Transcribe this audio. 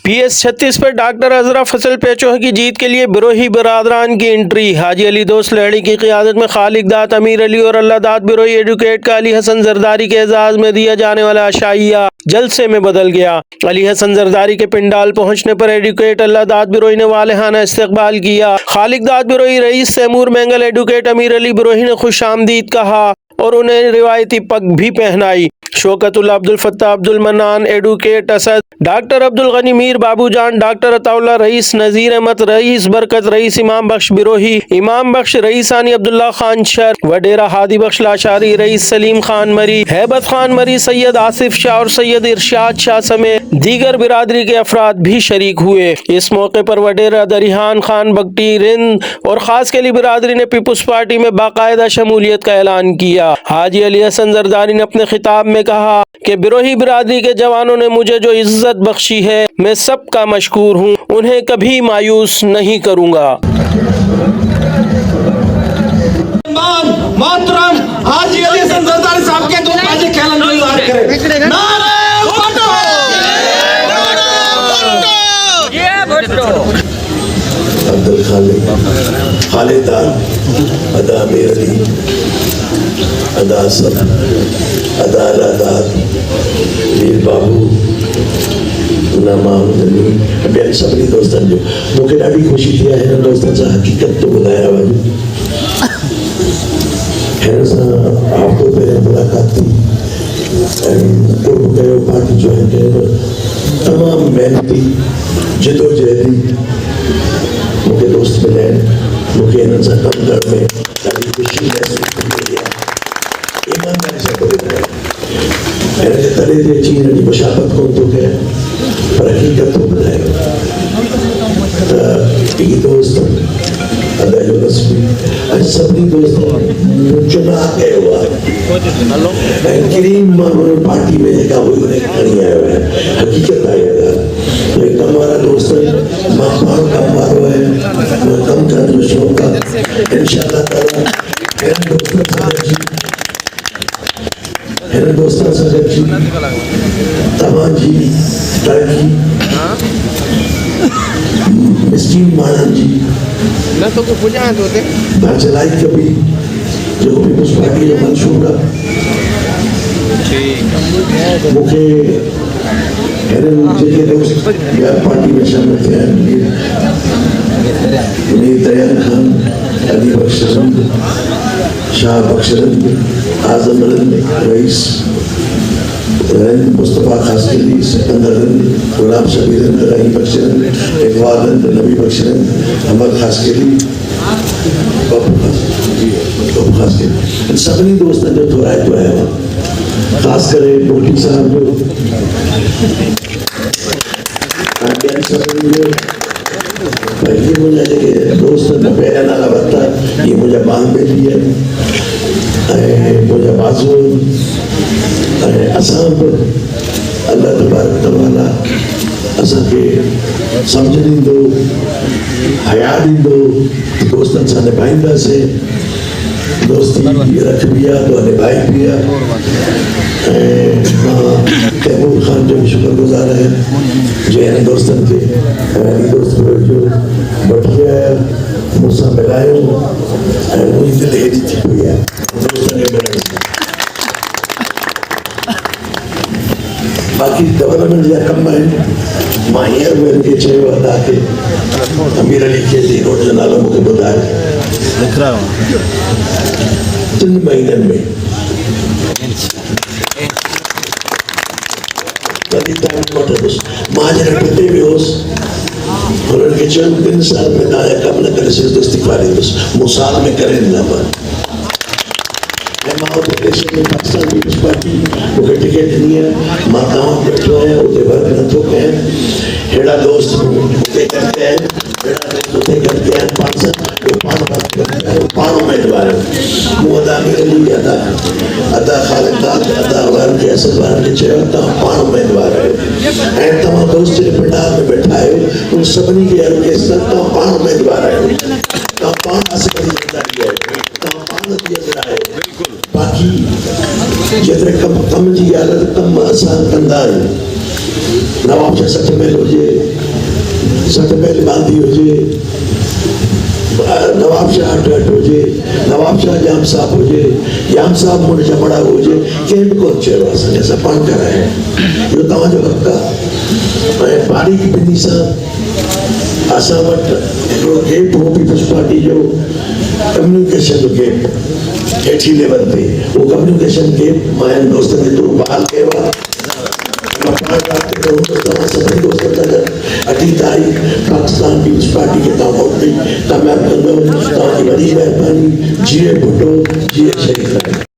PS36 पर doctor अजरा फसल पेचोह की जीत के लिए बिरोही बिरादरान की एंट्री। हाजी अली दोस्त लहड़ी की क़ियादत में खालिक दात, अमीर अली और अल्लाह दात बिरोही एडवोकेट का अली हसन जरदारी के एजाज में दिया जाने वाला अशाइया जलसे में बदल गया। अली हसन जरदारी के पिंडाल पहुंचने पर एडवोकेट अल्लाह दात बिरोही ने वालेहाना इस्तकबाल किया। खालिक दात Birohi rice Taimur mangle advocate अमीर अली बिरोही ने खुश आमदीद कहा और उन्हें रिवायती पग भी पहनाई। Shaukatul Abdul Fatta Abdul Mannan advocate Asad, doctor Abdul Ghani Mir Babujan, doctor Ataullah Rais, Nazir Ahmed Rais, Barkat Rais, Imam Bakhsh Birohi, Imam Bakhsh Raisani, Abdullah Khan Shar, Wadera Hadi Bakhsh Lashari, Rais Salim Khan Marri, Haibat Khan मरी, सैयद आसिफ शाह और सैयद इरशाद शाह समेत दीगर बिरादरी के अफराद भी शरीक हुए। इस मौके पर वडेरा दरिहान खान बगटी रिंद और खास के लिए बिरादरी ने पीपुल्स पार्टी में बाकायदा शमूलियत का ऐलान किया। हाजी अली हसन जरदारी ने अपने खिताब में कहा कि बिरोही बिरादरी के जवानों ने मुझे जो इज्जत बख्शी है, मैं सबका मशकूर हूँ, उन्हें कभी मायूस नहीं करूँगा। मोहतरम हाजी अली हसन जरदारी साहब के दो बाजी खेलन गुजार करें। नारे अब्दुल खालिक, खालिदार, अदा अमीर अली, अदा असद, अदा अलादार, मीर बाबू, ॿियनि सभिनी दोस्तनि जो मूंखे ॾाढी ख़ुशी थी आहे हिन दोस्तनि सां हक़ीक़त थो ॿुधायां वञे। हिन सां हफ़्तो पहिरियों मुलाक़ात थी ऐं कुर्ब कयो, पार्टी जॉइन कयो, तमामु महिनती जिदोजहदी मूंखे दोस्त मिलिया आहिनि। मूंखे हिननि सां कमु करण में ॾाढी ख़ुशी महसूस थी रही आहे। ईमानदारी सां थो ॿुधायां, हिन जे तले ते अची हिन जी मुशाबत कोन थो कयां, पर हक़ीक़त थो ॿुधायां त ही दोस्त अदा जो रस्मी ऐं सभिनी दोस्तनि चुनाव कयो आहे ऐं किरीम मां हुन पार्टी में जेका हुई उन खणी आयो आहे। हक़ीक़त आहे इहा ॻाल्हि। कम वारा दोस्त, मां पाण कम वारो आहियां, कमु करण जो शौक़ु आहे। इंशाअल्लाह ताला हिन दोस्तनि सां गॾिजी तव्हांजी तरक़ी, मिस्कीन माण्हुनि जी भरचलाई कबी जेको पीपुल्स पार्टी जो मंशूर आहे। मूंखे हिननि जेके दोस्त ॿिया पार्टी में शामिल थिया आहिनि, मीर दयाल खान, अली बख्शरंद, शाह बख्शरंद, आज़म रईस, मुस्तफ़ा खासकली, सिकंदर, गुलाब शबीर, रहीम बख्शरंद, इकबाल, नबी बख्शरंद, अमर खासकली, बब्बू खासकली, इन सभिनी दोस्तनि जो थोराइतो आहियां। ख़ासि करे मोटी साहब जो ॿियनि सभिनी जो। इहे मुंहिंजा जेके दोस्त पहिरियां नाला वरिता, इहे मुंहिंजा बांबेली आहिनि ऐं मुंहिंजा बाज़ू ऐं असां बि अल्लाह तबारक तआला असांखे सम्झ ॾींदो, हया ॾींदो, दोस्तनि सां निभाईंदासीं। दोस्ती रखबी आहे तो निभाई बि आहे। ऐं मां तैमूर ख़ान जो बि शुक्रगुज़ार आहियां जो हिन दोस्तनि खे दोस्त जो वठी आया, मूंसां मिलायो ऐं मुंहिंजी दिलि हेॾी थी पई आहे दोस्तनि खे मिलण। बाक़ी गवर्नमेंट जा कम आहिनि। मां हींअर बि हिनखे चयो अदा खे, अमीर अली खे रोड जो नालो मूंखे ॿुधाए। 3 महीननि में कॾहिं टाइम वठंदुसि। मां जॾहिं पिते वियोसि, हुननि खे चयो 3 साल में तव्हांजा कम न करे सघंदुसि, इस्तीफ़ा ॾींदुसि। मूं साल में करे ॾिना। ऐं मां उते पेशे में पाकिस्तान पीपुल्स पार्टी मूंखे टिकट ॾिनी आहे। मां तव्हां वेठो आहियां, उते वर्क नथो कयां। अहिड़ा दोस्त उते गॾु कया आहिनि, अहिड़ा दोस्त उते गॾु कया आहिनि। पाण सां पाण उमेदवार आहिनि। मूं अदा अमीर अली, अदा खालिदार, अदा वारनि खे, असद वारनि खे चयो तव्हां पाण उमेदवार आहियो ऐं तव्हां दोस्त जे पंडाल में वेठा आहियो, उन सभिनी खे तव्हां पाण उमेदवार आहियो, तव्हां पाण असद जी ज़िमेदारी आहियो, तव्हां पाण जी अजर आहियो। बाक़ी जेतिरे कम जी ॻाल्हि आहे त कम असां कंदा आहियूं। नवाब शाह सच में हुजे, सट पहले बांधी हो जे नवाब शाह अटट हो जे नवाब शाह जाम साहब हो जे जाम साहब मुड़ जमड़ा हो जे कंहिं बि कोन चयो असांखे असां पाण कराए इहो तव्हांजो हक़ आहे ऐं बारीक ॿिन्ही सां असां वटि हिकिड़ो गेप हो पीपल्स पार्टी जो कम्युनिकेशन गेप हेठी लेवल ते उहो कम्युनिकेशन गेप मां दोस्तनि खे थोरो बहाल कयो आहे 18 तारीख़ पाकिस्तान पीपल्स पार्टी के कामयाब कंदो तव्हांजी वॾी महिरबानी जीए भुट्टो जीए शरीफ़